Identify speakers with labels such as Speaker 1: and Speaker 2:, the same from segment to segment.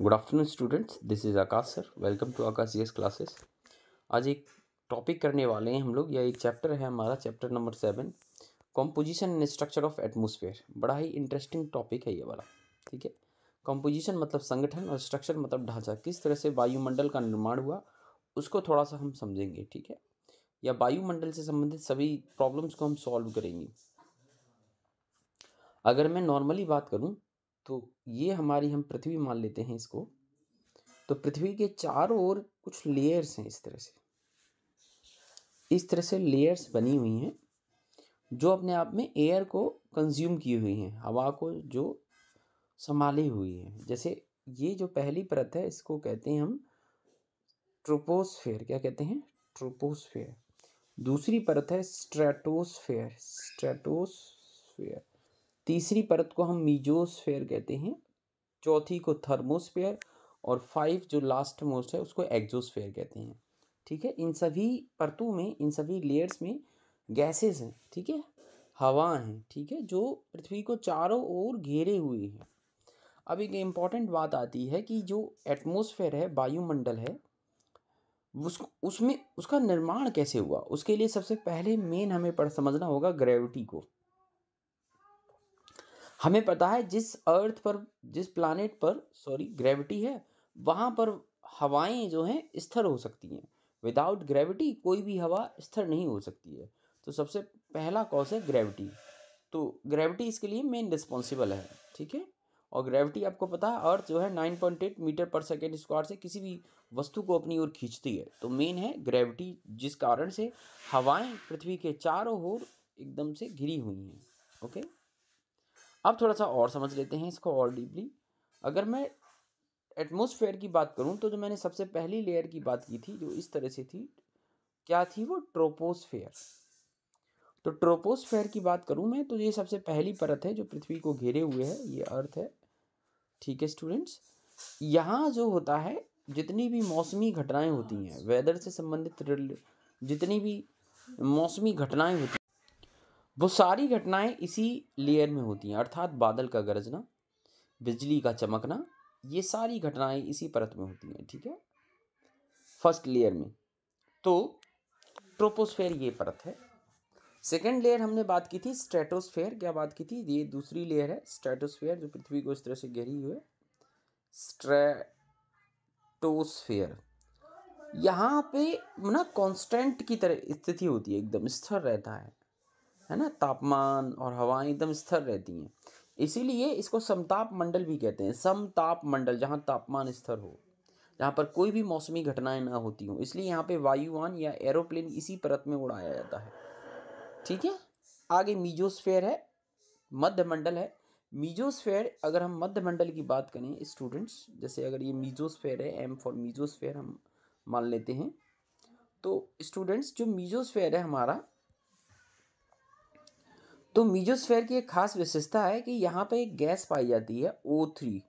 Speaker 1: Good afternoon students, this is Akash sir. Welcome to Akash GS classes. आज एक topic करने वाले हैं हम लोग, या एक चैप्टर है हमारा, chapter number 7, composition and structure of atmosphere. बड़ा ही इंटरेस्टिंग टॉपिक है ये वाला। ठीक है, कॉम्पोजिशन मतलब संगठन और स्ट्रक्चर मतलब ढांचा। किस तरह से वायुमंडल का निर्माण हुआ उसको थोड़ा सा हम समझेंगे। ठीक है, या वायुमंडल से संबंधित सभी प्रॉब्लम्स को हम सॉल्व करेंगे। अगर मैं नॉर्मली बात करूं तो ये हमारी, हम पृथ्वी मान लेते हैं इसको। तो पृथ्वी के चारों ओर कुछ लेयर्स हैं। इस तरह से लेयर्स बनी हुई हैं जो अपने आप में एयर को कंज्यूम की हुई हैं, हवा को जो संभाली हुई है। जैसे ये जो पहली परत है इसको कहते हैं हम ट्रोपोस्फेयर। क्या कहते हैं? ट्रोपोस्फेयर। दूसरी परत है स्ट्रेटोस्फेयर। तीसरी परत को हम मीजोस्फेयर कहते हैं। चौथी को थर्मोस्फेयर। और 5 जो लास्ट मोस्ट है उसको एक्सोस्फेयर कहते हैं। ठीक है, इन सभी परतों में, इन सभी लेयर्स में गैसेस हैं। ठीक है, हवा हैं। ठीक है, जो पृथ्वी को चारों ओर घेरे हुए हैं। अब एक इम्पॉर्टेंट बात आती है कि जो एटमॉस्फेयर है, वायुमंडल है, उसमें उसका निर्माण कैसे हुआ। उसके लिए सबसे पहले मेन हमें समझना होगा ग्रेविटी को। हमें पता है जिस अर्थ पर, जिस प्लानेट पर ग्रेविटी है, वहाँ पर हवाएं जो हैं स्थिर हो सकती हैं। विदाउट ग्रेविटी कोई भी हवा स्थिर नहीं हो सकती है। तो सबसे पहला कॉज है ग्रेविटी। तो ग्रेविटी इसके लिए मेन रिस्पॉन्सिबल है। ठीक है, और ग्रेविटी आपको पता है, अर्थ जो है 9.8 मीटर पर सेकेंड स्क्वायर से किसी भी वस्तु को अपनी ओर खींचती है। तो मेन है ग्रेविटी, जिस कारण से हवाएं पृथ्वी के चारों ओर एकदम से घिरी हुई हैं। ओके, अब थोड़ा सा और समझ लेते हैं इसको और डीपली। अगर मैं एटमॉस्फेयर की बात करूं तो जो मैंने सबसे पहली लेयर की बात की थी जो इस तरह से थी, क्या थी वो? ट्रोपोस्फेयर। तो ट्रोपोस्फेयर की बात करूं मैं तो ये सबसे पहली परत है जो पृथ्वी को घेरे हुए है, ये अर्थ है। ठीक है स्टूडेंट्स, यहाँ जो होता है, जितनी भी मौसमी घटनाएं होती हैं, वेदर से संबंधित जितनी भी मौसमी घटनाएं होती हैं, वो सारी घटनाएं इसी लेयर में होती हैं। अर्थात बादल का गरजना, बिजली का चमकना, ये सारी घटनाएं इसी परत में होती हैं। ठीक है, फर्स्ट लेयर में। तो ट्रोपोस्फेयर ये परत है। सेकेंड लेयर हमने बात की थी स्ट्रेटोस्फेयर। क्या बात की थी? ये दूसरी लेयर है स्ट्रेटोस्फेयर, जो पृथ्वी को इस तरह से घेरी हुई है। स्ट्रेटोस्फेयर, यहाँ पे ना कांस्टेंट की तरह स्थिति होती है, एकदम स्थिर रहता है ना। तापमान और हवाएं एकदम स्थिर रहती हैं। इसीलिए इसको समताप मंडल भी कहते हैं। समताप मंडल, जहाँ तापमान स्थिर हो, जहाँ पर कोई भी मौसमी घटनाएं ना होती हों, इसलिए यहाँ पे वायुयान या एरोप्लेन इसी परत में उड़ाया जाता है। ठीक है, आगे मीजोस्फेयर है, मध्य मंडल है। मीजोस्फेयर, अगर हम मध्य मंडल की बात करें स्टूडेंट्स, जैसे अगर ये मीजोस्फेयर है, एम फॉर मीजोस्फेयर हम मान लेते हैं, तो स्टूडेंट्स जो मीजोस्फेयर है हमारा, तो मीजोस्फेयर की एक खास विशेषता है कि यहाँ पे एक गैस पाई जाती है O3।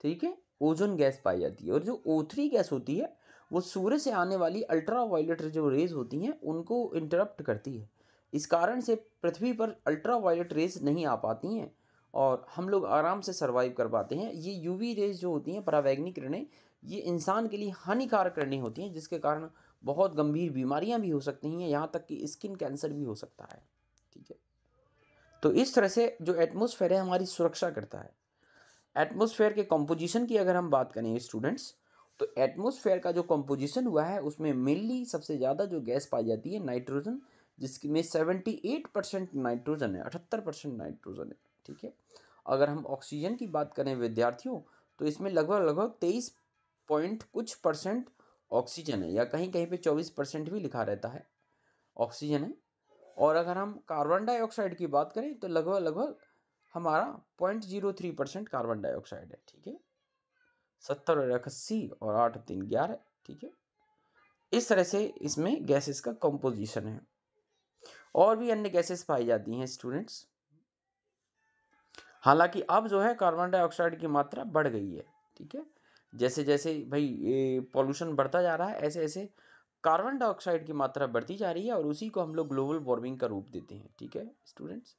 Speaker 1: ठीक है, ओजोन गैस पाई जाती है। और जो O3 गैस होती है वो सूर्य से आने वाली अल्ट्रा वायलेट जो रेज होती हैं उनको इंटरप्ट करती है। इस कारण से पृथ्वी पर अल्ट्रा वायलेट रेज नहीं आ पाती हैं और हम लोग आराम से सर्वाइव कर पाते हैं। ये यूवी रेज जो होती हैं, परावैंगनिक किरणें, ये इंसान के लिए हानिकारक किरणें होती हैं, जिसके कारण बहुत गंभीर बीमारियां भी हो सकती हैं, यहाँ तक कि स्किन कैंसर भी हो सकता है। ठीक है, तो इस तरह से जो एटमॉस्फेयर है हमारी सुरक्षा करता है। एटमॉस्फेयर के कंपोजिशन की अगर हम बात करें स्टूडेंट्स, तो एटमॉस्फेयर का जो कंपोजिशन हुआ है उसमें मेनली सबसे ज़्यादा जो गैस पाई जाती है नाइट्रोजन, जिसमें 78% नाइट्रोजन है, 78% नाइट्रोजन है। ठीक है, अगर हम ऑक्सीजन की बात करें विद्यार्थियों, तो इसमें लगभग लगभग 23 पॉइंट कुछ परसेंट ऑक्सीजन है, या कहीं कहीं पे 24% भी लिखा रहता है ऑक्सीजन है। और अगर हम कार्बन डाइऑक्साइड की बात करें तो लगभग लगभग हमारा 0.03% कार्बन डाइऑक्साइड है। ठीक है, 70 और 81 और 8 3 11। ठीक है, इस तरह से इसमें गैसेस का कंपोजिशन है। और भी अन्य गैसेस पाई जाती हैं स्टूडेंट्स। हालांकि अब जो है कार्बन डाइऑक्साइड की मात्रा बढ़ गई है। ठीक है, जैसे जैसे भाई ये पॉल्यूशन बढ़ता जा रहा है, ऐसे ऐसे कार्बन डाइऑक्साइड की मात्रा बढ़ती जा रही है, और उसी को हम लोग ग्लोबल वार्मिंग का रूप देते हैं। ठीक है स्टूडेंट्स,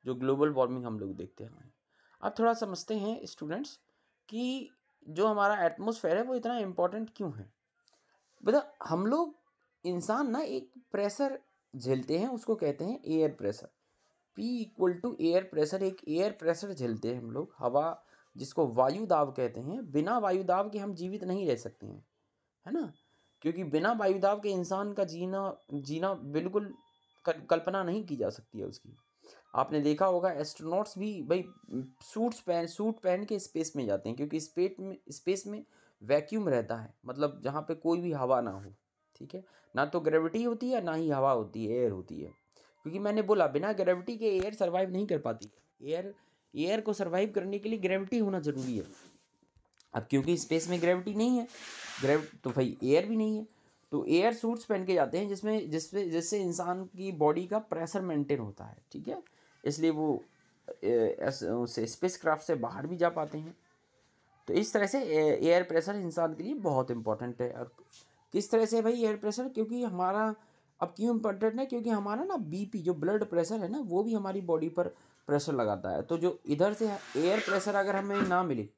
Speaker 1: जो ग्लोबल वार्मिंग हम लोग देखते हैं। अब थोड़ा समझते हैं स्टूडेंट्स कि जो हमारा एटमॉस्फेयर है वो इतना इम्पोर्टेंट क्यों है? बता, हम लोग इंसान ना एक प्रेशर झेलते हैं, उसको कहते हैं एयर प्रेशर। P=एयर प्रेशर, एक एयर प्रेशर झेलते हैं हम लोग, हवा जिसको वायु दाब कहते हैं। बिना वायु दाब के हम जीवित नहीं रह सकते हैं, है ना? क्योंकि बिना वायु दाब के इंसान का जीना जीना बिल्कुल कल्पना नहीं की जा सकती है उसकी। आपने देखा होगा एस्ट्रोनॉट्स भी भाई सूट पहन के स्पेस में जाते हैं, क्योंकि स्पेस में वैक्यूम रहता है, मतलब जहाँ पे कोई भी हवा ना हो, ठीक है? ना तो ग्रेविटी होती है, ना ही हवा होती है, एयर होती है। क्योंकि मैंने बोला बिना ग्रेविटी के एयर सर्वाइव नहीं कर पाती। एयर को सर्वाइव करने के लिए ग्रेविटी होना जरूरी है। अब क्योंकि स्पेस में ग्रेविटी नहीं है, तो भाई एयर भी नहीं है, तो एयर सूट्स पहन के जाते हैं जिससे इंसान की बॉडी का प्रेशर मेंटेन होता है, ठीक है? इसलिए वो उसे स्पेस क्राफ्ट से बाहर भी जा पाते हैं। तो इस तरह से एयर प्रेशर इंसान के लिए बहुत इंपॉर्टेंट है। और किस तरह से भाई एयर प्रेशर, क्योंकि हमारा अब क्यों इम्पोर्टेंट है, क्योंकि हमारा ना बीपी जो ब्लड प्रेशर है ना, वो भी हमारी बॉडी पर प्रेशर लगाता है। तो जो इधर से एयर प्रेशर अगर हमें ना मिले,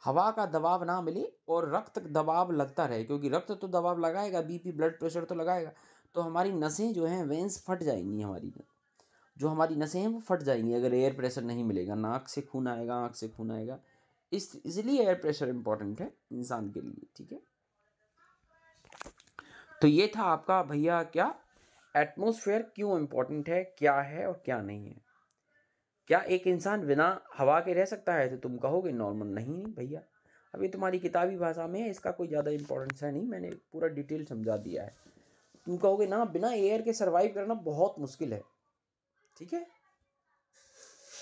Speaker 1: हवा का दबाव ना मिले और रक्त दबाव लगता रहे, क्योंकि रक्त तो दबाव लगाएगा, बीपी ब्लड प्रेशर तो लगाएगा, तो हमारी नसें जो हैं वेंस फट जाएंगी, जो हमारी नसें हैं वो फट जाएंगी अगर एयर प्रेशर नहीं मिलेगा। नाक से खून आएगा, आँख से खून आएगा। इसलिए एयर प्रेशर इंपॉर्टेंट है इंसान के लिए, ठीक है? तो ये था आपका भैया क्या एटमॉस्फेयर क्यों इम्पोर्टेंट है, क्या है और क्या नहीं है। क्या एक इंसान बिना हवा के रह सकता है? तो तुम कहोगे नॉर्मल, नहीं भैया, अभी तुम्हारी किताबी भाषा में है, इसका कोई ज़्यादा इंपॉर्टेंस है नहीं, मैंने पूरा डिटेल समझा दिया है। तुम कहोगे ना बिना एयर के सर्वाइव करना बहुत मुश्किल है, ठीक है?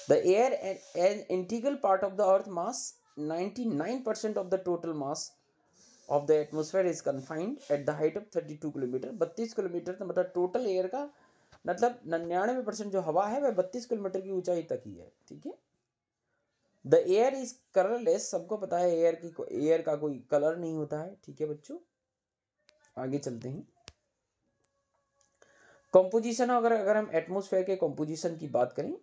Speaker 1: The air an integral part of the earth mass, 99% of the total mass of the atmosphere is confined eight the height of 32 kilometre. 32 kilometre, मतलब टोटल एयर का मतलब 99% जो हवा है वह 32 किलोमीटर की ऊंचाई तक ही है, ठीक है? द एयर इज कलरलेस, सबको पता है एयर का कोई कलर नहीं होता है, ठीक है बच्चों? आगे चलते हैं। कॉम्पोजिशन, अगर हम एटमॉस्फेयर के कॉम्पोजिशन की बात करें,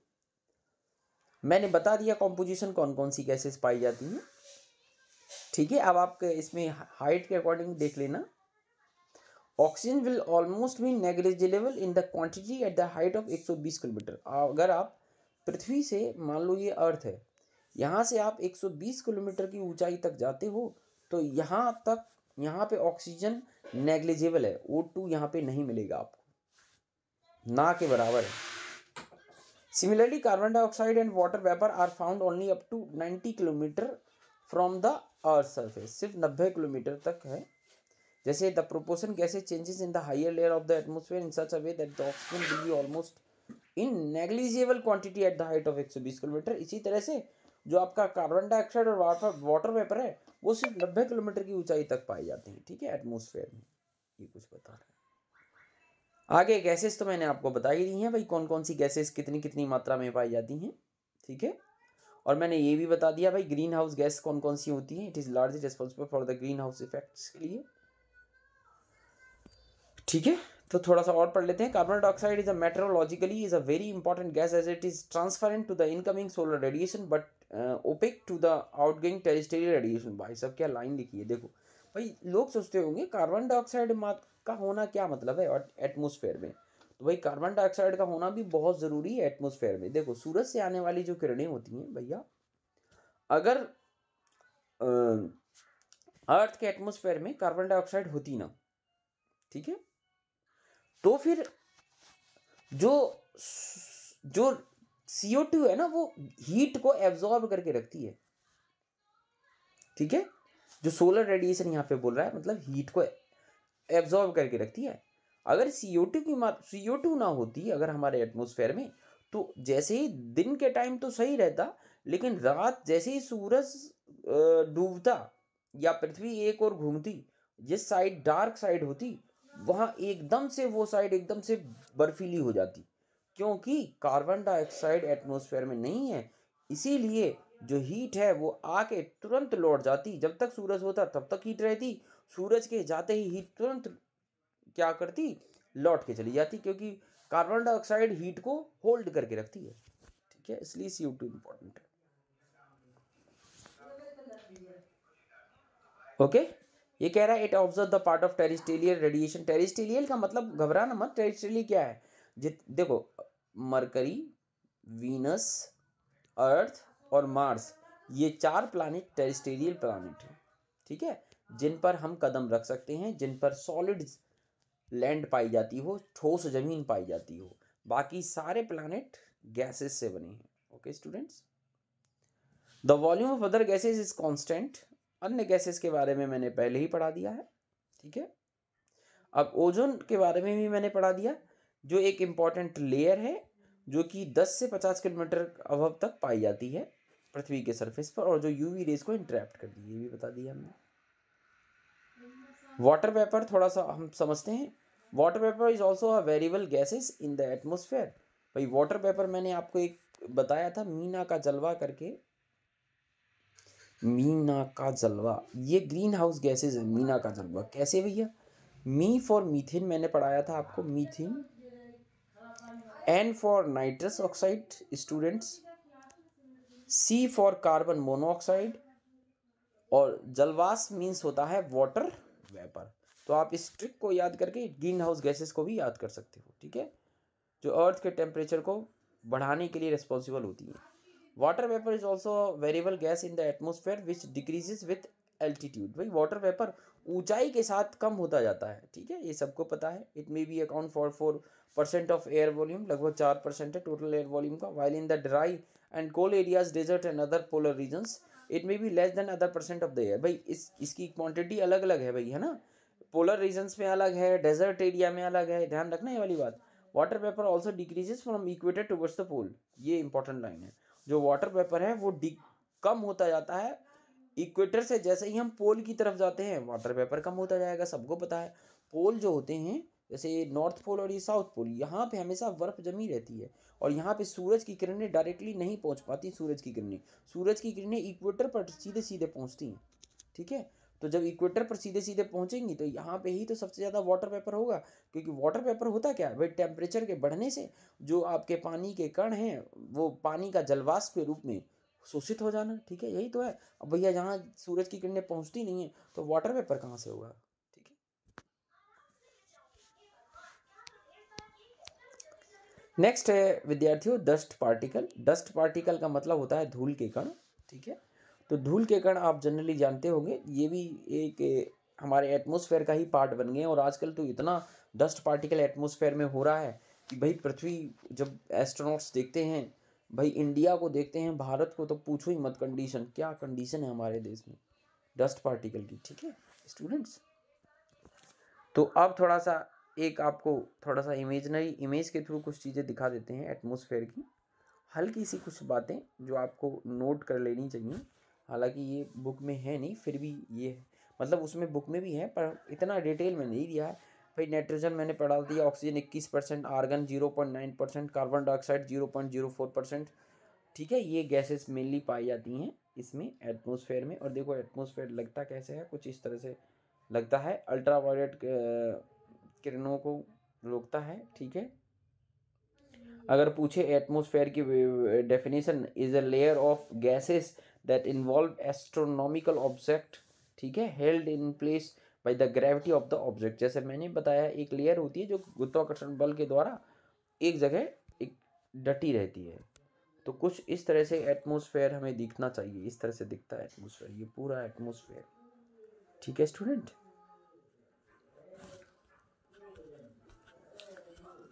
Speaker 1: मैंने बता दिया कॉम्पोजिशन कौन कौन सी गैसेस पाई जाती हैं, ठीक है? अब आप इसमें हाइट के अकॉर्डिंग देख लेना। Oxygen will almost B negligible in the quantity at the height of 120 kilometre. अगर आप पृथ्वी से, मान लो ये अर्थ है, यहाँ से आप 120 किलोमीटर की ऊंचाई तक जाते हो, तो यहाँ पे ऑक्सीजन नेग्लिजिबल है, O2 यहाँ पे नहीं मिलेगा आपको, ना के बराबर है। Similarly carbon dioxide and water vapour are found only up to 90 kilometre from the earth surface, सिर्फ 90 किलोमीटर तक है। जैसे the proportion gases changes in the higher layer of the atmosphere in such a way that the oxygen will be almost in negligible quantity at the height of 120 kilometre. इसी तरह से जो आपका carbon dioxide और water vapour है वो सिर्फ 90 kilometre की ऊंचाई तक पाए जाते हैं, ठीक है, एटमॉस्फेयर में। ये कुछ बता रहा है। आगे गैसेस तो मैंने आपको बता ही दी हैं भाई, कौन कौन सी गैसेस कितनी कितनी मात्रा में पाई जाती हैं, ठीक है? और मैंने ये भी बता दिया भाई ग्रीन हाउस गैस कौन कौन सी होती हैं। It is largely responsible for the green house effects के लिए, ठीक है? तो थोड़ा सा और पढ़ लेते हैं। Carbon dioxide is a meteorologically is a very important gas as it is transparent to the incoming solar radiation but opaque to the outgoing terrestrial radiation. भाई सब क्या लाइन लिखी है, देखो भाई। लोग सोचते होंगे कार्बन डाइऑक्साइड का होना क्या मतलब है एटमॉस्फेयर में, तो भाई कार्बन डाइऑक्साइड का होना भी बहुत ज़रूरी है एटमॉस्फेयर में। देखो सूरज से आने वाली जो किरणें होती हैं भैया, अगर अर्थ के एटमॉस्फेयर में कार्बन डाइऑक्साइड होती ना, ठीक है, तो फिर जो जो CO2 है ना वो हीट को एब्जॉर्ब करके रखती है, ठीक है? जो सोलर रेडिएशन यहाँ पे बोल रहा है मतलब हीट को एब्जॉर्ब करके रखती है। अगर CO2 ना होती अगर हमारे एटमॉस्फेयर में, तो जैसे ही दिन के टाइम तो सही रहता, लेकिन रात जैसे ही सूरज डूबता या पृथ्वी एक और घूमती, जिस साइड डार्क साइड होती वहां एकदम से वो साइड एकदम से बर्फीली हो जाती, क्योंकि कार्बन डाइऑक्साइड एटमॉस्फेयर में नहीं है। इसीलिए जो हीट है वो आके तुरंत लौट जाती, जब तक सूरज होता तब तक हीट रहती, सूरज के जाते ही हीट तुरंत क्या करती, लौट के चली जाती, क्योंकि कार्बन डाइऑक्साइड हीट को होल्ड करके रखती है, ठीक है? इसलिए CO2 इंपॉर्टेंट है। ओके। ये कह रहा है it observe the part of terrestrial radiation. Terrestrial का मतलब घबराना मत, टेरेस्ट्रियल क्या है, देखो मरकरी, वीनस, अर्थ और मार्स, ये 4 प्लानिट टेरेस्ट्रियल प्लानिट हैं, ठीक है, जिन पर हम कदम रख सकते हैं, जिन पर सॉलिड लैंड पाई जाती हो, ठोस जमीन पाई जाती हो। बाकी सारे प्लानिट गैसेस से बने हैं। Okay students, the volume of other gases is constant. अन्य गैसेस के बारे में मैंने पहले ही पढ़ा दिया है, ठीक है। अब ओजोन के बारे में भी मैंने पढ़ा दिया, जो एक इम्पॉर्टेंट लेयर है, जो कि 10 से 50 किलोमीटर अबव तक पाई जाती है पृथ्वी के सरफेस पर, और जो यूवी रेज को इंटरैप्ट करती है, ये भी बता दिया हमने। वाटर वेपर थोड़ा सा हम समझते हैं। Water vapour is also a variable gases in the atmosphere. भाई वाटर वेपर मैंने आपको एक बताया था, मीना का जलवा करके, मीना का जलवा, ये ग्रीन हाउस गैसेज है। मीना का जलवा कैसे भैया, मी फॉर मीथेन मैंने पढ़ाया था आपको, methane, N for nitrous oxide students, C for carbon monoxide, और जलवास मीन्स होता है वाटर वेपर। तो आप इस ट्रिक को याद करके ग्रीन हाउस गैसेस को भी याद कर सकते हो, ठीक है, जो अर्थ के टेम्परेचर को बढ़ाने के लिए रिस्पॉन्सिबल होती है। Water vapour is also variable gas in the atmosphere which decreases with altitude. भाई वाटर वेपर ऊंचाई के साथ कम होता जाता है, ठीक है, ये सबको पता है। It may be account for 4% of air volume, लगभग 4% है टोटल एयर वॉल्यूम का। While in the dry and cold areas, desert and other polar regions, it may be less than other % of the air. भाई इसकी quantity अलग अलग है भाई, है ना, पोलर रीजन्स में अलग है, डेजर्ट एरिया में अलग है, ध्यान रखना ये वाली बात। Water vapour also decreases from equator towards the pole, ये इंपॉर्टेंट लाइन है। जो वाटर वेपर है वो कम होता जाता है इक्वेटर से, जैसे ही हम पोल की तरफ जाते हैं वाटर वेपर कम होता जाएगा, सबको पता है। पोल जो होते हैं, जैसे ये नॉर्थ पोल और ये साउथ पोल, यहाँ पे हमेशा बर्फ जमी रहती है, और यहाँ पे सूरज की किरणें डायरेक्टली नहीं पहुँच पाती। सूरज की किरणें इक्वेटर पर सीधे सीधे पहुँचती हैं, ठीक है। तो जब इक्वेटर पर सीधे सीधे पहुंचेंगी तो यहाँ पे ही तो सबसे ज़्यादा वाटर वेपर होगा, क्योंकि वाटर वेपर होता क्या है भाई, टेम्परेचर के बढ़ने से जो आपके पानी के कण हैं वो पानी का जलवाष्प के रूप में शोषित हो जाना, ठीक है, यही तो है। अब भैया जहाँ सूरज की किरणें पहुँचती नहीं है तो वाटर वेपर कहाँ से होगा, ठीक है। नेक्स्ट है विद्यार्थियों डस्ट पार्टिकल। डस्ट पार्टिकल का मतलब होता है धूल के कण, ठीक है। तो धूल के कण आप जनरली जानते होंगे, ये भी एक हमारे एटमॉस्फेयर का ही पार्ट बन गए हैं। और आजकल तो इतना डस्ट पार्टिकल एटमॉस्फेयर में हो रहा है कि भाई पृथ्वी, जब एस्ट्रोनॉट्स देखते हैं भाई इंडिया को, देखते हैं भारत को, तो पूछो ही मत कंडीशन, क्या कंडीशन है हमारे देश में डस्ट पार्टिकल की, ठीक है स्टूडेंट्स। तो अब थोड़ा सा एक आपको थोड़ा सा इमेजनरी इमेज के थ्रू कुछ चीज़ें दिखा देते हैं एटमॉस्फेयर की, हल्की सी कुछ बातें जो आपको नोट कर लेनी चाहिए। हालांकि ये बुक में है नहीं, फिर भी ये है, मतलब उसमें बुक में भी है पर इतना डिटेल में नहीं दिया है। भाई नाइट्रोजन मैंने पढ़ा दिया, ऑक्सीजन 21%, आर्गन 0.9%, कार्बन डाइऑक्साइड 0.04%, ठीक है। ये गैसेस मेनली पाई जाती हैं इसमें एटमॉस्फेयर में। और देखो एटमॉस्फेयर लगता कैसे है, कुछ इस तरह से लगता है, अल्ट्रावायलेट किरणों को रोकता है, ठीक है। अगर पूछे एटमॉस्फेयर की definition, is a layer of gases that involve astronomical object, ठीक है, held in place by the gravity of the object. जैसे मैंने बताया एक लेयर होती है जो गुरुत्वाकर्षण बल के द्वारा एक जगह एक डटी रहती है। तो कुछ इस तरह से एटमॉस्फेयर हमें दिखना चाहिए, इस तरह से दिखता है एटमॉस्फेयर, ये पूरा एटमॉस्फेयर, ठीक है स्टूडेंट।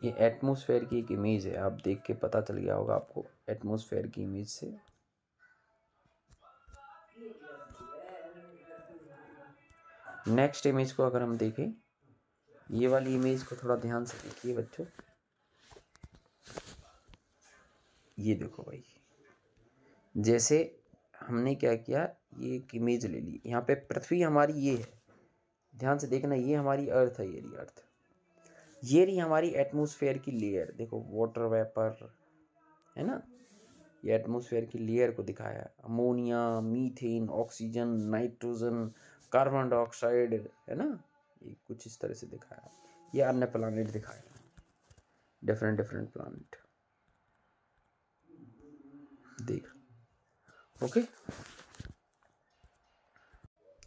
Speaker 1: ये एटमॉस्फेयर की एक इमेज है, आप देख के पता चल गया होगा आपको एटमॉस्फेयर की इमेज से। नेक्स्ट इमेज को अगर हम देखें, ये वाली इमेज को थोड़ा ध्यान से देखिए बच्चों, ये देखो भाई, जैसे हमने क्या किया, ये एक इमेज ले ली, यहाँ पे पृथ्वी हमारी ये है, ध्यान से देखना, ये हमारी अर्थ है, ये रही अर्थ, ये रही हमारी एटमॉस्फेयर की लेयर, देखो वाटर वेपर है ना, ये एटमॉस्फेयर की लेयर को दिखाया, ammonia, methane, oxygen, nitrogen, carbon dioxide, है ना, ये कुछ इस तरह से दिखाया। ये अन्य प्लानिट दिखाया, डिफरेंट डिफरेंट प्लानिट देख, ओके।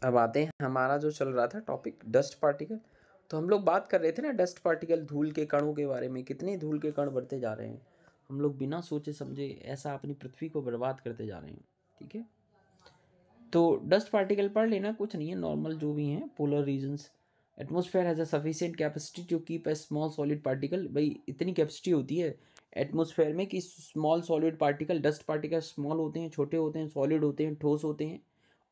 Speaker 1: अब आते हैं, हमारा जो चल रहा था टॉपिक डस्ट पार्टिकल, तो हम लोग बात कर रहे थे ना डस्ट पार्टिकल, धूल के कणों के बारे में। कितने धूल के कण बढ़ते जा रहे हैं, हम लोग बिना सोचे समझे ऐसा अपनी पृथ्वी को बर्बाद करते जा रहे हैं। ठीक है, तो डस्ट पार्टिकल पढ़ लेना, कुछ नहीं है, नॉर्मल जो भी हैं polar regions. Atmosphere has a sufficient capacity to keep a small solid particle, भाई इतनी कैपेसिटी होती है एटमोसफेयर में कि small solid particle, dust particle small होते हैं, छोटे होते हैं, सॉलिड होते हैं, ठोस होते हैं,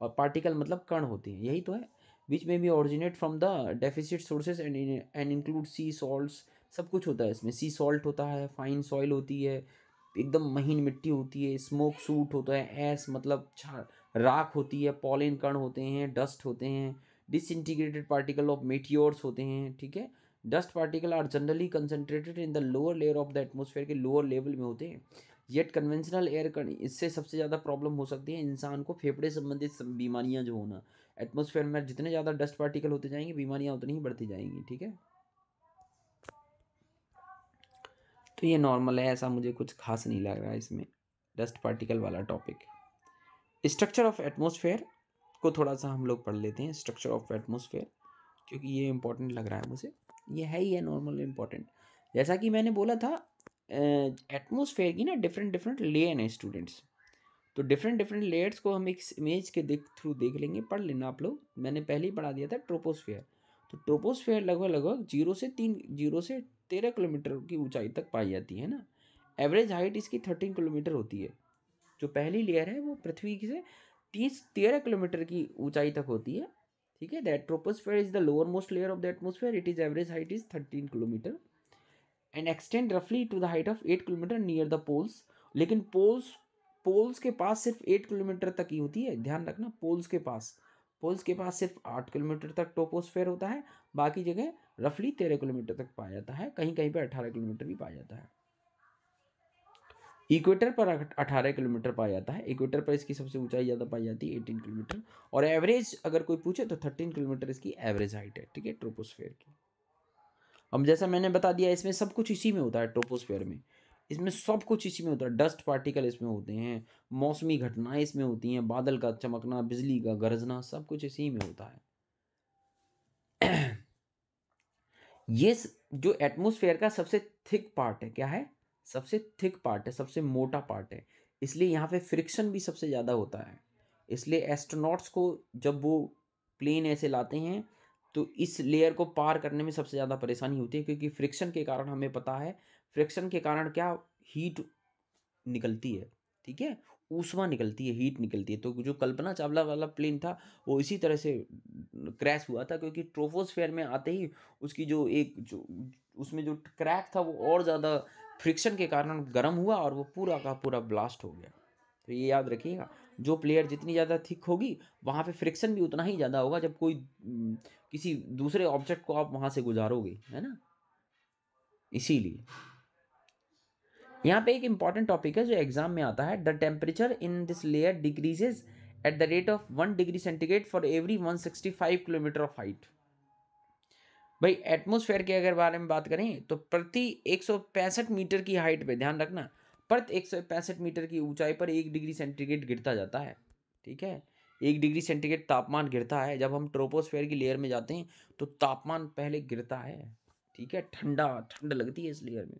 Speaker 1: और पार्टिकल मतलब कण होते हैं, यही तो है। विच में भी originate from the deficit sources and include sea salts, सब कुछ होता है इसमें। सी सॉल्ट होता है, फाइन सॉइल होती है, एकदम महीन मिट्टी होती है, स्मोक सूट होता है, एस मतलब राख होती है, पॉलन कण होते हैं, डस्ट होते हैं, डिसइंटीग्रेटेड पार्टिकल ऑफ मेटियोर्स होते हैं। ठीक है, dust particle are generally concentrated in the lower layer of the atmosphere, के लोअर लेवल में होते हैं। येट कन्वेंशनल एयर कण, इससे सबसे ज़्यादा प्रॉब्लम हो सकती है इंसान को, फेफड़े संबंधित बीमारियां जो होना। एटमोसफेयर में जितने ज़्यादा डस्ट पार्टिकल होते जाएंगे, बीमारियां उतनी ही बढ़ती जाएंगी। ठीक है, तो ये नॉर्मल है, ऐसा मुझे कुछ खास नहीं लग रहा है इसमें डस्ट पार्टिकल वाला टॉपिक। स्ट्रक्चर ऑफ एटमोसफेयर को थोड़ा सा हम लोग पढ़ लेते हैं, स्ट्रक्चर ऑफ एटमोसफेयर, क्योंकि ये इंपॉर्टेंट लग रहा है मुझे। ये है ही है नॉर्मल इंपॉर्टेंट। जैसा कि मैंने बोला था, एटमोसफेयर की ना डिफरेंट डिफरेंट लेयर हैं स्टूडेंट्स, तो डिफरेंट डिफरेंट लेयर्स को हम एक इमेज के थ्रू देख लेंगे, पढ़ लेना आप लोग। मैंने पहले ही पढ़ा दिया था ट्रोपोस्फेयर। तो ट्रोपोस्फेयर लगभग लगभग 0 से 13 किलोमीटर की ऊंचाई तक पाई जाती है ना। एवरेज हाइट इसकी 13 किलोमीटर होती है। जो पहली लेयर है वो पृथ्वी से 13 किलोमीटर की ऊंचाई तक होती है। ठीक है, that troposphere is the lower most layer of the atmosphere, it is average height is 13 kilometre and extend रफली to the height of 8 kilometre near the poles. लेकिन पोल्स के पास सिर्फ 8 किलोमीटर तक ही होती है, ध्यान रखना। पोल्स के पास सिर्फ 8 किलोमीटर तक ट्रोपोस्फेयर होता है, बाकी जगह रफली 13 किलोमीटर तक पाया जाता है, कहीं कहीं पर 18 किलोमीटर भी पाया जाता है। इक्वेटर पर 18 किलोमीटर पाया जाता है, इक्वेटर पर इसकी सबसे ऊंचाई ज़्यादा पाई जाती है 18 किलोमीटर, और एवरेज अगर कोई पूछे तो 13 किलोमीटर इसकी एवरेज हाइट है। ठीक है, ट्रोपोस्फेयर की। अब जैसा मैंने बता दिया, इसमें सब कुछ इसी में होता है, ट्रोपोस्फेयर में इसमें सब कुछ इसी में होता है। डस्ट पार्टिकल इसमें होते हैं, मौसमी घटनाएं इसमें होती हैं, बादल का चमकना, बिजली का गरजना, सब कुछ इसी में होता है। ये जो एटमॉस्फेयर का सबसे थिक पार्ट है, क्या है, सबसे थिक पार्ट है, सबसे मोटा पार्ट है, इसलिए यहाँ पे फ्रिक्शन भी सबसे ज़्यादा होता है। इसलिए एस्ट्रोनॉट्स को जब वो प्लेन ऐसे लाते हैं तो इस लेयर को पार करने में सबसे ज़्यादा परेशानी होती है, क्योंकि फ्रिक्शन के कारण, हमें पता है फ्रिक्शन के कारण क्या हीट निकलती है। ठीक है, ऊष्मा निकलती है, हीट निकलती है। तो जो कल्पना चावला वाला प्लेन था वो इसी तरह से क्रैश हुआ था, क्योंकि ट्रोपोस्फेयर में आते ही उसकी जो उसमें जो क्रैक था वो और ज़्यादा फ्रिक्शन के कारण गर्म हुआ और वो पूरा का पूरा ब्लास्ट हो गया। तो ये याद रखिएगा, जो प्लेयर जितनी ज़्यादा थिक होगी वहाँ पे फ्रिक्शन भी उतना ही ज़्यादा होगा जब कोई किसी दूसरे ऑब्जेक्ट को आप वहाँ से गुजारोगे, है ना। इसीलिए यहाँ पे एक इंपॉर्टेंट टॉपिक है जो एग्जाम में आता है, the temperature in this layer decreases at the rate of 1 degree centigrade for every 165 kilometre of height. भाई एटमॉस्फेयर के अगर बारे में बात करें तो प्रति 165 मीटर की हाइट पे, ध्यान रखना, प्रति 165 मीटर की ऊंचाई पर 1 डिग्री सेंटीग्रेड गिरता जाता है। ठीक है, 1 डिग्री सेंटीग्रेड तापमान गिरता है। जब हम ट्रोपोस्फेयर की लेयर में जाते हैं तो तापमान पहले गिरता है। ठीक है, ठंड लगती है इस लेयर में।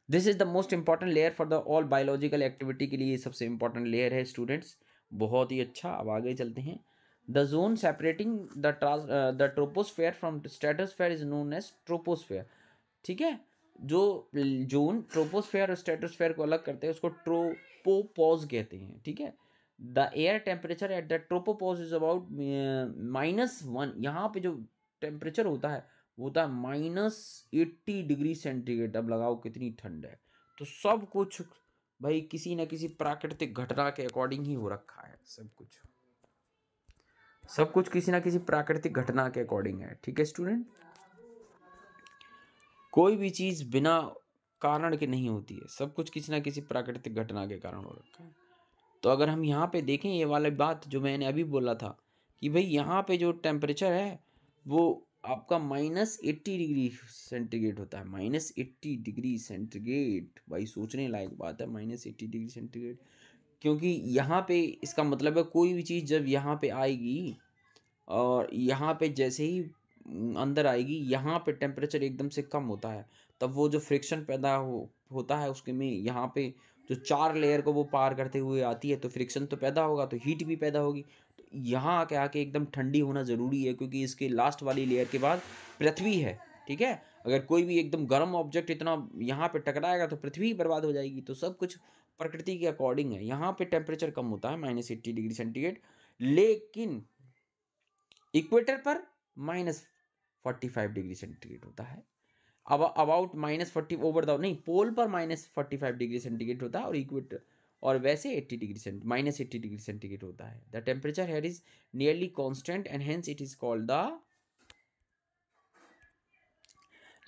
Speaker 1: This is the most important layer for the all biological activity के लिए सबसे इंपॉर्टेंट लेयर है स्टूडेंट्स। बहुत ही अच्छा, अब आगे चलते हैं। The zone separating the troposphere from stratosphere is known as troposphere. ठीक है, जो जोन ट्रोपोस्फेयर और स्ट्रेटोस्फेयर को अलग करते हैं उसको ट्रोपोपॉज कहते हैं। ठीक है, the air temperature at the tropopause is about -1। यहाँ पे जो टेम्परेचर होता है वो होता है -80 डिग्री सेंटीग्रेड। अब लगाओ कितनी ठंड है। तो सब कुछ भाई किसी न किसी प्राकृतिक घटना के अकॉर्डिंग ही हो रखा है, सब कुछ किसी ना किसी प्राकृतिक घटना के अकॉर्डिंग है। ठीक है स्टूडेंट, कोई भी चीज़ बिना कारण के नहीं होती है, सब कुछ किसी ना किसी प्राकृतिक घटना के कारण हो रखा है। तो अगर हम यहाँ पे देखें ये वाली बात जो मैंने अभी बोला था कि भाई यहाँ पे जो टेम्परेचर है वो आपका -80 डिग्री सेंटीग्रेड होता है, -80 डिग्री सेंटीग्रेड। भाई सोचने लायक बात है, -80 डिग्री सेंटीग्रेड क्योंकि यहाँ पे इसका मतलब है कोई भी चीज़ जब यहाँ पे आएगी और यहाँ पे जैसे ही अंदर आएगी, यहाँ पे टेम्परेचर एकदम से कम होता है, तब वो जो फ्रिक्शन पैदा होता है उसके में यहाँ पे जो 4 लेयर को वो पार करते हुए आती है, तो फ्रिक्शन तो पैदा होगा, तो हीट भी पैदा होगी। तो यहाँ आके आके एकदम ठंडी होना ज़रूरी है, क्योंकि इसके लास्ट वाली लेयर के बाद पृथ्वी है, ठीक है? अगर कोई भी एकदम गर्म ऑब्जेक्ट इतना यहाँ पे टकराएगा तो पृथ्वी ही बर्बाद हो जाएगी। तो सब कुछ प्रकृति के अकॉर्डिंग है। यहाँ पे टेम्परेचर कम होता है -80 डिग्री सेंटीग्रेड, लेकिन इक्वेटर पर -45 डिग्री सेंटीग्रेड होता है। अब अबाउट -40 ओवर द नहीं, पोल पर -45 डिग्री सेंटीग्रेड होता है, और इक्वेटर और वैसे 80 डिग्री सेंट -80 डिग्री सेंटीग्रेड होता है। The temperature here is nearly constant and hence it is called the,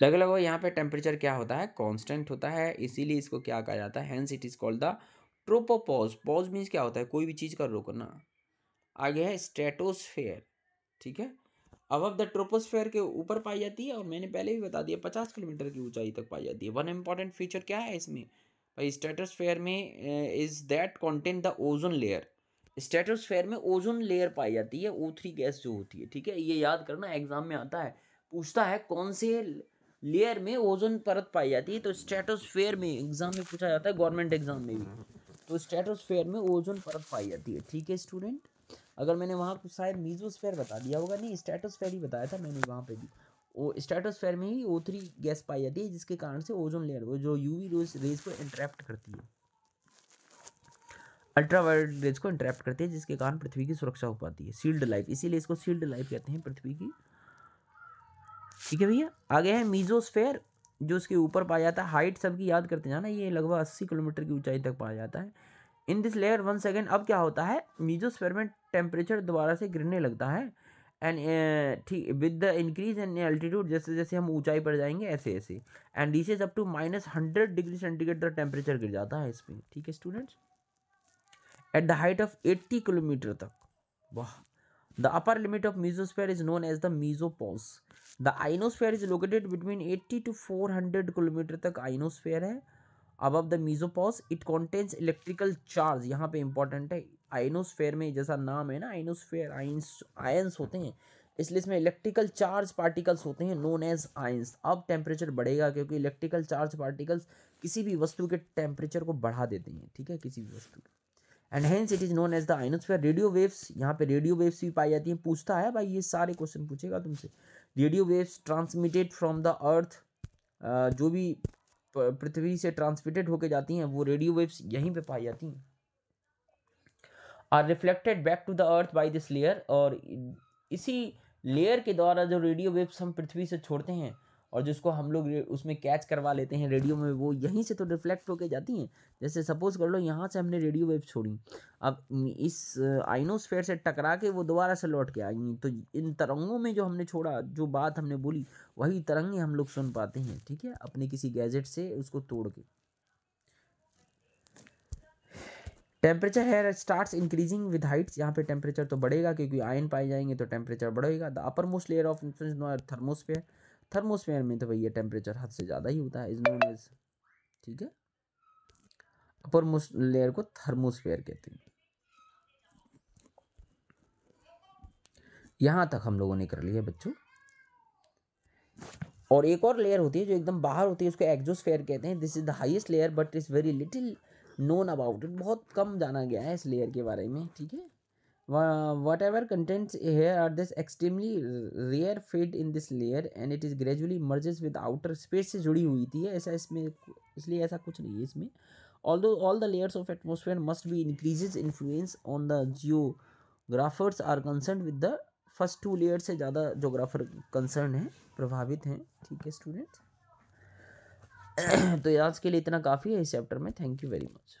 Speaker 1: लगे लगो यहाँ पे टेम्परेचर क्या होता है, कांस्टेंट होता है, इसीलिए इसको क्या कहा जाता है, hence it is called the tropopause. Pause means क्या होता है, कोई भी चीज का रुकना। आगे है स्ट्रेटोस्फेयर, ठीक है। अब द ट्रोपोस्फेयर के ऊपर पाई जाती है, और मैंने पहले भी बता दिया 50 किलोमीटर की ऊंचाई तक पाई जाती है। वन इंपॉर्टेंट फीचर क्या है इसमें भाई, स्ट्रेटोस्फेयर में is that contain the ozone layer. Stratosphere में ओजोन लेयर पाई जाती है, O3 गैस जो होती है, ठीक है। ये याद करना, एग्जाम में आता है, पूछता है कौन से लेयर में ओजोन परत पाई जाती है, तो स्ट्रेटोस्फेयर में एग्जाम में पूछा जाता है, गवर्नमेंट एग्जाम में भी। तो स्ट्रेटोस्फेयर में ओजोन परत पाई जाती है, ठीक है स्टूडेंट। अगर मैंने वहाँ पर शायद मीजोस्फेयर बता दिया होगा, नहीं स्ट्रेटोस्फेयर ही बताया था मैंने वहाँ पे भी। वो स्ट्रेटोस्फेयर में ही O3 गैस पाई जाती है, जिसके कारण से ओजोन लेयर वो जो यूवी रेज को इंटरप्ट करती है, अल्ट्रावायलेट रेज को इंटरप्ट करती है, जिसके कारण पृथ्वी की सुरक्षा हो पाती है। शील्ड लाइफ, इसीलिए इसको शील्ड लाइफ कहते हैं पृथ्वी की, ठीक है भैया। आगे है मीजोस्फेयर, जो इसके ऊपर पाया जाता है। हाइट सबकी याद करते जाना, ये लगभग 80 किलोमीटर की ऊंचाई तक पाया जाता है। इन दिस लेयर 1 सेकेंड। अब क्या होता है, मीजोस्फेयर में टेम्परेचर दोबारा से गिरने लगता है, एंड ठीक with the increase in altitude, जैसे जैसे हम ऊंचाई पर जाएंगे ऐसे ऐसे, and reaches up to -100 degree centigrade तक टेम्परेचर गिर जाता है इसमें, ठीक है students, at the height of 80 kilometre तक। वाह। The upper limit of mesosphere is known as the mesopause. The ionosphere is located between 80 to 400 kilometre तक आइनोस्फेयर है। Above the mesopause it contains electrical charge, यहाँ पे important है, ionosphere में जैसा नाम है ना, आइनोस्फेयर, आयंस होते हैं, इसलिए इसमें इलेक्ट्रिकल चार्ज पार्टिकल्स होते हैं, नोन एज आयंस। अब टेम्परेचर बढ़ेगा, क्योंकि इलेक्ट्रिकल चार्ज पार्टिकल्स किसी भी वस्तु के टेम्परेचर को बढ़ा देते हैं, ठीक है, किसी भी वस्तु के, and hence it is known as the ionosphere. Radio waves, यहाँ पे रेडियो वेव्स भी पाई जाती हैं, पूछता है भाई, ये सारे क्वेश्चन पूछेगा तुमसे। Radio waves transmitted from the अर्थ, जो भी पृथ्वी से ट्रांसमिटेड होके जाती हैं, वो रेडियो वेव्स यहीं पे पाई जाती हैं, are reflected back to the earth by this layer. और इसी लेयर के द्वारा जो रेडियो वेव्स हम पृथ्वी से छोड़ते हैं, और जिसको हम लोग उसमें कैच करवा लेते हैं रेडियो में, वो यहीं से तो रिफ्लेक्ट होके जाती हैं। जैसे सपोज कर लो, यहाँ से हमने रेडियो वेव छोड़ी, अब इस आइनोस्फेयर से टकरा के वो दोबारा से लौट के आएंगी, तो इन तरंगों में जो हमने छोड़ा, जो बात हमने बोली, वही तरंगे हम लोग सुन पाते हैं, ठीक है, अपने किसी गैजेट से उसको तोड़ के। टेम्परेचर है स्टार्ट्स इंक्रीजिंग विद हाइट्स, यहाँ पे टेम्परेचर तो बढ़ेगा, क्योंकि आयन पाए जाएंगे तो टेम्परेचर बढ़ेगा। The upper most layer of thermosphere, thermosphere में तो भैया टेम्परेचर हद से ज़्यादा ही होता है, इज नोन एज, ठीक है, अपर मोस्ट लेयर को थर्मोस्फेयर कहते हैं। यहाँ तक हम लोगों ने कर लिया बच्चों। और एक और लेयर होती है जो एकदम बाहर होती है, उसको एक्सोस्फेयर कहते हैं। This is the highest layer but is very little known about it, बहुत कम जाना गया है इस लेयर के बारे में, ठीक है। Whatever contents here are this extremely rare fit in this layer and it is gradually merges with outer space से जुड़ी हुई थी, ऐसा इसमें, इसलिए ऐसा कुछ नहीं है इसमें। Although all the layers of atmosphere must be increases influence on the geographers are concern with the first 2 layer से ज़्यादा जोग्राफर कंसर्न है, प्रभावित हैं, ठीक है स्टूडेंट्स। तो आज के लिए इतना काफ़ी है इस चैप्टर में। Thank you very much.